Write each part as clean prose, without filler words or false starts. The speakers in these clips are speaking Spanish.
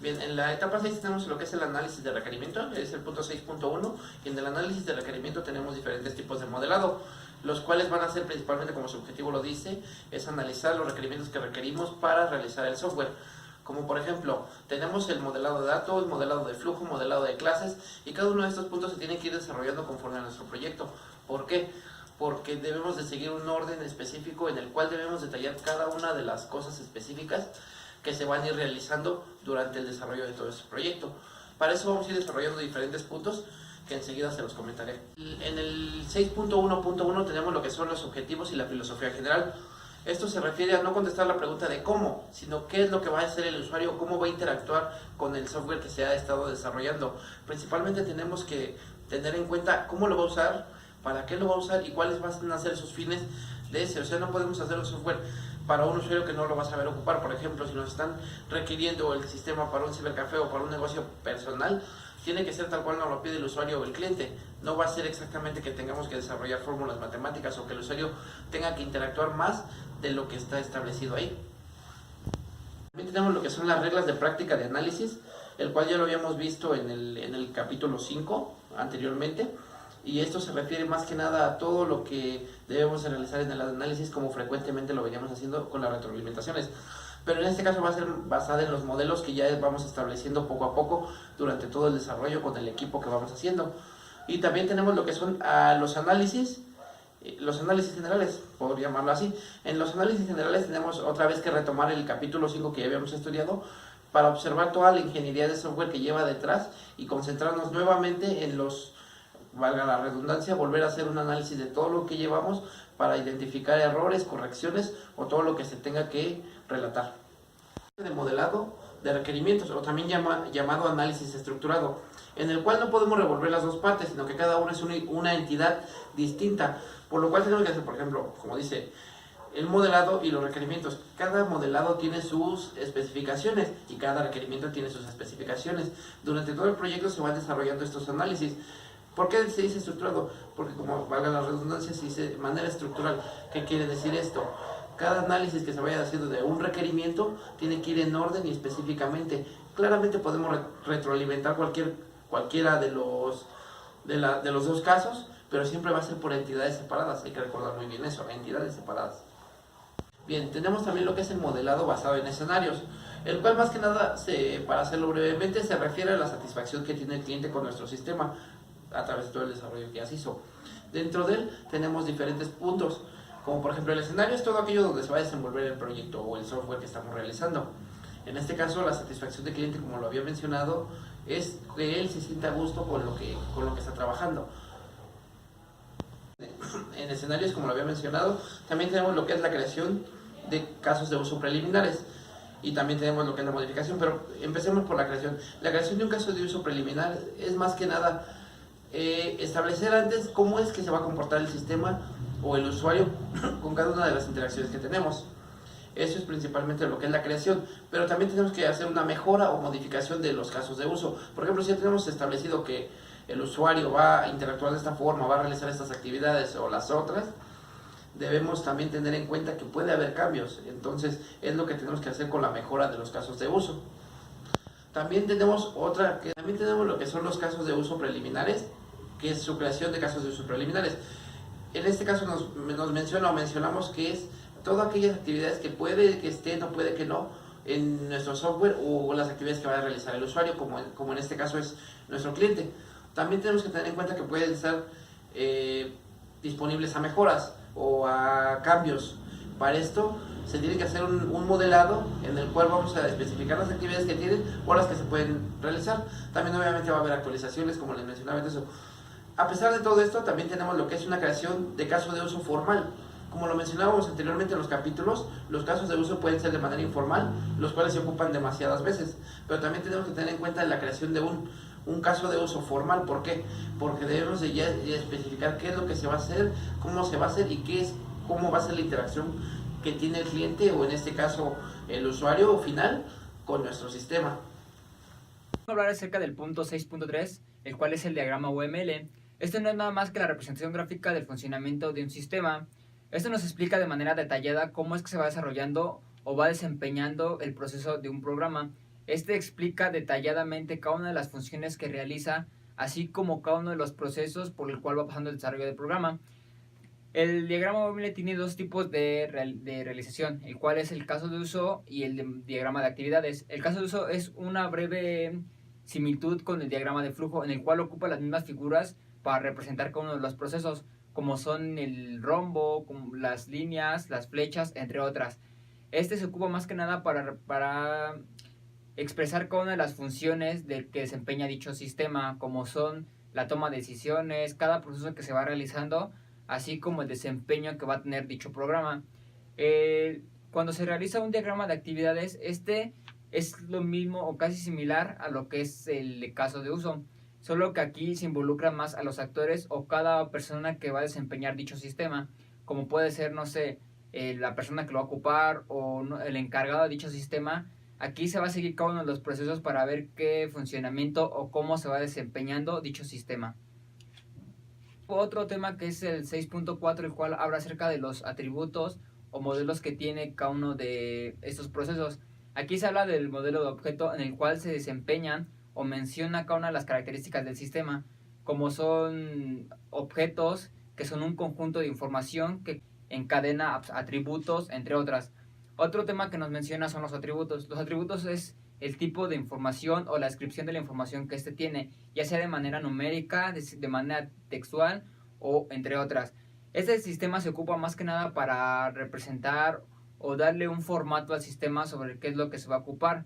Bien, en la etapa 6 tenemos lo que es el análisis de requerimiento, es el punto 6.1, y en el análisis de requerimiento tenemos diferentes tipos de modelado, los cuales van a ser principalmente, como su objetivo lo dice, es analizar los requerimientos que requerimos para realizar el software. Como por ejemplo, tenemos el modelado de datos, modelado de flujo, modelado de clases, y cada uno de estos puntos se tiene que ir desarrollando conforme a nuestro proyecto. ¿Por qué? Porque debemos de seguir un orden específico en el cual debemos detallar cada una de las cosas específicas que se van a ir realizando durante el desarrollo de todo este proyecto. Para eso vamos a ir desarrollando diferentes puntos que enseguida se los comentaré. En el 6.1.1 tenemos lo que son los objetivos y la filosofía general. Esto se refiere a no contestar la pregunta de cómo, sino qué es lo que va a hacer el usuario, cómo va a interactuar con el software que se ha estado desarrollando. Principalmente tenemos que tener en cuenta cómo lo va a usar, para qué lo va a usar y cuáles van a ser sus fines de ese. O sea, no podemos hacer un software para un usuario que no lo va a saber ocupar. Por ejemplo, si nos están requiriendo el sistema para un cibercafé o para un negocio personal, tiene que ser tal cual nos lo pide el usuario o el cliente. No va a ser exactamente que tengamos que desarrollar fórmulas matemáticas o que el usuario tenga que interactuar más de lo que está establecido ahí. También tenemos lo que son las reglas de práctica de análisis, el cual ya lo habíamos visto en el capítulo 5 anteriormente, y esto se refiere más que nada a todo lo que debemos de realizar en el análisis, como frecuentemente lo veníamos haciendo con las retroalimentaciones. Pero en este caso va a ser basada en los modelos que ya vamos estableciendo poco a poco durante todo el desarrollo con el equipo que vamos haciendo. Y también tenemos lo que son los análisis generales, por llamarlo así. En los análisis generales tenemos otra vez que retomar el capítulo 5 que ya habíamos estudiado para observar toda la ingeniería de software que lleva detrás y concentrarnos nuevamente en los, valga la redundancia, volver a hacer un análisis de todo lo que llevamos para identificar errores, correcciones o todo lo que se tenga que relatar. De modelado de requerimientos, o también llamado análisis estructurado, en el cual no podemos revolver las dos partes, sino que cada una es una entidad distinta, por lo cual tenemos que hacer, por ejemplo, como dice, el modelado y los requerimientos. Cada modelado tiene sus especificaciones y cada requerimiento tiene sus especificaciones. Durante todo el proyecto se van desarrollando estos análisis. ¿Por qué se dice estructurado? Porque, como valga la redundancia, se dice de manera estructural. ¿Qué quiere decir esto? Cada análisis que se vaya haciendo de un requerimiento tiene que ir en orden y específicamente. Claramente podemos retroalimentar cualquiera de los dos casos, pero siempre va a ser por entidades separadas. Hay que recordar muy bien eso, entidades separadas. Bien, tenemos también lo que es el modelado basado en escenarios, el cual más que nada, para hacerlo brevemente, se refiere a la satisfacción que tiene el cliente con nuestro sistema a través de todo el desarrollo que ya se hizo. Dentro de él tenemos diferentes puntos, como por ejemplo el escenario es todo aquello donde se va a desenvolver el proyecto o el software que estamos realizando. En este caso, la satisfacción del cliente, como lo había mencionado, es que él se sienta a gusto con lo que está trabajando. En escenarios, como lo había mencionado, también tenemos lo que es la creación de casos de uso preliminares y también tenemos lo que es la modificación, pero empecemos por la creación. La creación de un caso de uso preliminar es más que nada establecer antes cómo es que se va a comportar el sistema o el usuario con cada una de las interacciones que tenemos. Eso es principalmente lo que es la creación, pero también tenemos que hacer una mejora o modificación de los casos de uso. Por ejemplo, si ya tenemos establecido que el usuario va a interactuar de esta forma, va a realizar estas actividades o las otras, debemos también tener en cuenta que puede haber cambios. Entonces es lo que tenemos que hacer con la mejora de los casos de uso. También tenemos lo que son los casos de uso preliminares, que es su creación de casos de uso preliminares. En este caso mencionamos que es todas aquellas actividades que puede que estén o puede que no en nuestro software o las actividades que va a realizar el usuario, como en este caso es nuestro cliente. También tenemos que tener en cuenta que pueden estar disponibles a mejoras o a cambios. Para esto se tiene que hacer un modelado en el cual vamos a especificar las actividades que tienen o las que se pueden realizar. También obviamente va a haber actualizaciones, como les mencionaba antes. A pesar de todo esto, también tenemos lo que es una creación de caso de uso formal. Como lo mencionábamos anteriormente en los capítulos, los casos de uso pueden ser de manera informal, los cuales se ocupan demasiadas veces. Pero también tenemos que tener en cuenta la creación de un caso de uso formal. ¿Por qué? Porque debemos de ya especificar qué es lo que se va a hacer, cómo se va a hacer y cómo va a ser la interacción que tiene el cliente, o en este caso el usuario final, con nuestro sistema. Vamos a hablar acerca del punto 6.3, el cual es el diagrama UML. Este no es nada más que la representación gráfica del funcionamiento de un sistema. Esto nos explica de manera detallada cómo es que se va desarrollando o va desempeñando el proceso de un programa. Este explica detalladamente cada una de las funciones que realiza, así como cada uno de los procesos por el cual va pasando el desarrollo del programa. El diagrama UML tiene dos tipos de realización, el cual es el caso de uso y el diagrama de actividades. El caso de uso es una breve similitud con el diagrama de flujo, en el cual ocupa las mismas figuras para representar cada uno de los procesos, como son el rombo, como las líneas, las flechas, entre otras. Este se ocupa más que nada para expresar cada una de las funciones que desempeña dicho sistema, como son la toma de decisiones, cada proceso que se va realizando, así como el desempeño que va a tener dicho programa. Cuando se realiza un diagrama de actividades, este es lo mismo o casi similar a lo que es el caso de uso, solo que aquí se involucra más a los actores o cada persona que va a desempeñar dicho sistema, como puede ser, no sé, la persona que lo va a ocupar o el encargado de dicho sistema. Aquí se va a seguir cada uno de los procesos para ver qué funcionamiento o cómo se va desempeñando dicho sistema. Otro tema que es el 6.4, el cual habla acerca de los atributos o modelos que tiene cada uno de estos procesos. Aquí se habla del modelo de objeto en el cual se desempeñan o menciona cada una de las características del sistema, como son objetos que son un conjunto de información que encadena atributos, entre otras. Otro tema que nos menciona son los atributos. Los atributos es el tipo de información o la descripción de la información que éste tiene, ya sea de manera numérica, de manera textual o entre otras. Este sistema se ocupa más que nada para representar o darle un formato al sistema sobre qué es lo que se va a ocupar,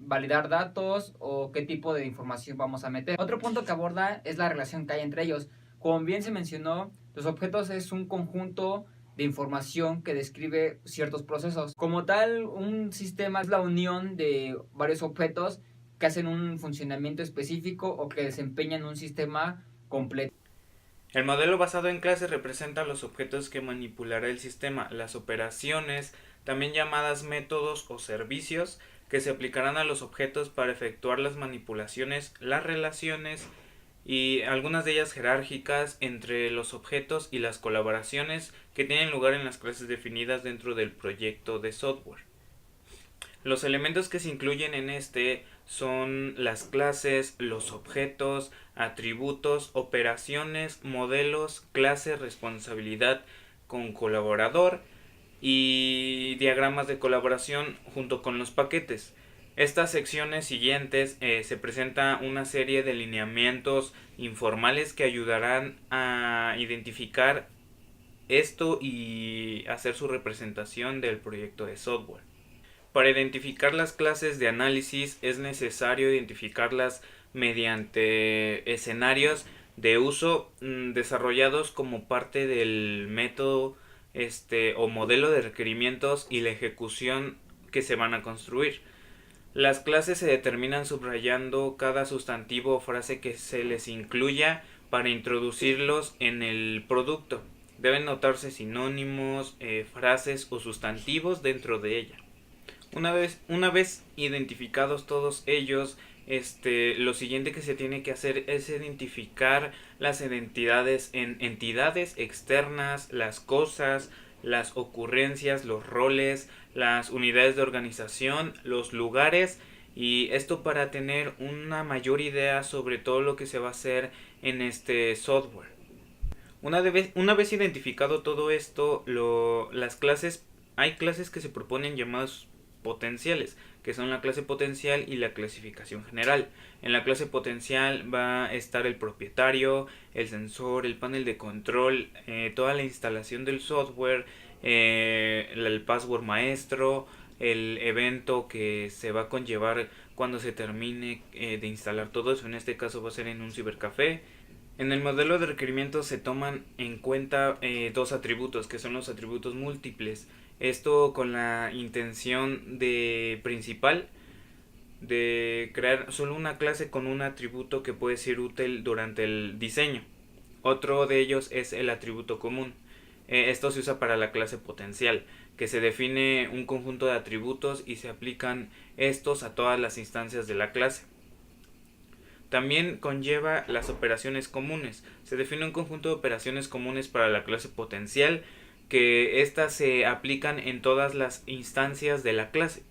validar datos o qué tipo de información vamos a meter. Otro punto que aborda es la relación que hay entre ellos. Como bien se mencionó, los objetos es un conjunto de información que describe ciertos procesos. Como tal, un sistema es la unión de varios objetos que hacen un funcionamiento específico o que desempeñan un sistema completo. El modelo basado en clases representa los objetos que manipulará el sistema, las operaciones, también llamadas métodos o servicios, que se aplicarán a los objetos para efectuar las manipulaciones, las relaciones y algunas de ellas jerárquicas entre los objetos y las colaboraciones que tienen lugar en las clases definidas dentro del proyecto de software. Los elementos que se incluyen en este son las clases, los objetos, atributos, operaciones, modelos, clase, responsabilidad con colaborador y diagramas de colaboración junto con los paquetes. Estas secciones siguientes se presenta una serie de lineamientos informales que ayudarán a identificar esto y hacer su representación del proyecto de software. Para identificar las clases de análisis es necesario identificarlas mediante escenarios de uso desarrollados como parte del método o modelo de requerimientos y la ejecución que se van a construir. Las clases se determinan subrayando cada sustantivo o frase que se les incluya para introducirlos en el producto. Deben notarse sinónimos, frases o sustantivos dentro de ella. Una vez identificados todos ellos, lo siguiente que se tiene que hacer es identificar las entidades en entidades externas, las cosas, las ocurrencias, los roles, las unidades de organización, los lugares, y esto para tener una mayor idea sobre todo lo que se va a hacer en este software. Una vez identificado todo esto, hay clases que se proponen llamadas potenciales, que son la clase potencial y la clasificación general. En la clase potencial va a estar el propietario, el sensor, el panel de control, toda la instalación del software, el password maestro, el evento que se va a conllevar cuando se termine de instalar todo eso. En este caso va a ser en un cibercafé. En el modelo de requerimientos se toman en cuenta dos atributos, que son los atributos múltiples. Esto con la intención principal de crear solo una clase con un atributo que puede ser útil durante el diseño. Otro de ellos es el atributo común. Esto se usa para la clase potencial, que se define un conjunto de atributos y se aplican estos a todas las instancias de la clase. También conlleva las operaciones comunes. Se define un conjunto de operaciones comunes para la clase potencial, que estas se aplican en todas las instancias de la clase.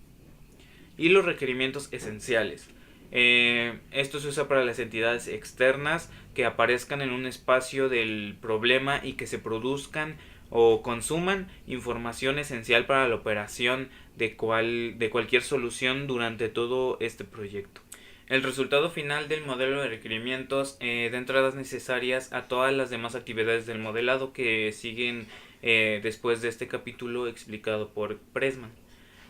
y los requerimientos esenciales. Esto se usa para las entidades externas que aparezcan en un espacio del problema y que se produzcan o consuman información esencial para la operación de cualquier solución durante todo este proyecto. El resultado final del modelo de requerimientos da entradas necesarias a todas las demás actividades del modelado que siguen después de este capítulo explicado por Pressman.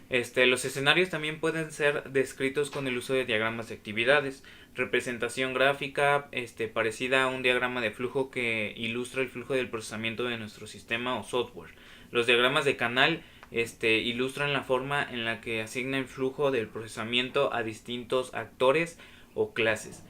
Los escenarios también pueden ser descritos con el uso de diagramas de actividades, representación gráfica parecida a un diagrama de flujo que ilustra el flujo del procesamiento de nuestro sistema o software. Los diagramas de canal ilustran la forma en la que asigna el flujo del procesamiento a distintos actores o clases.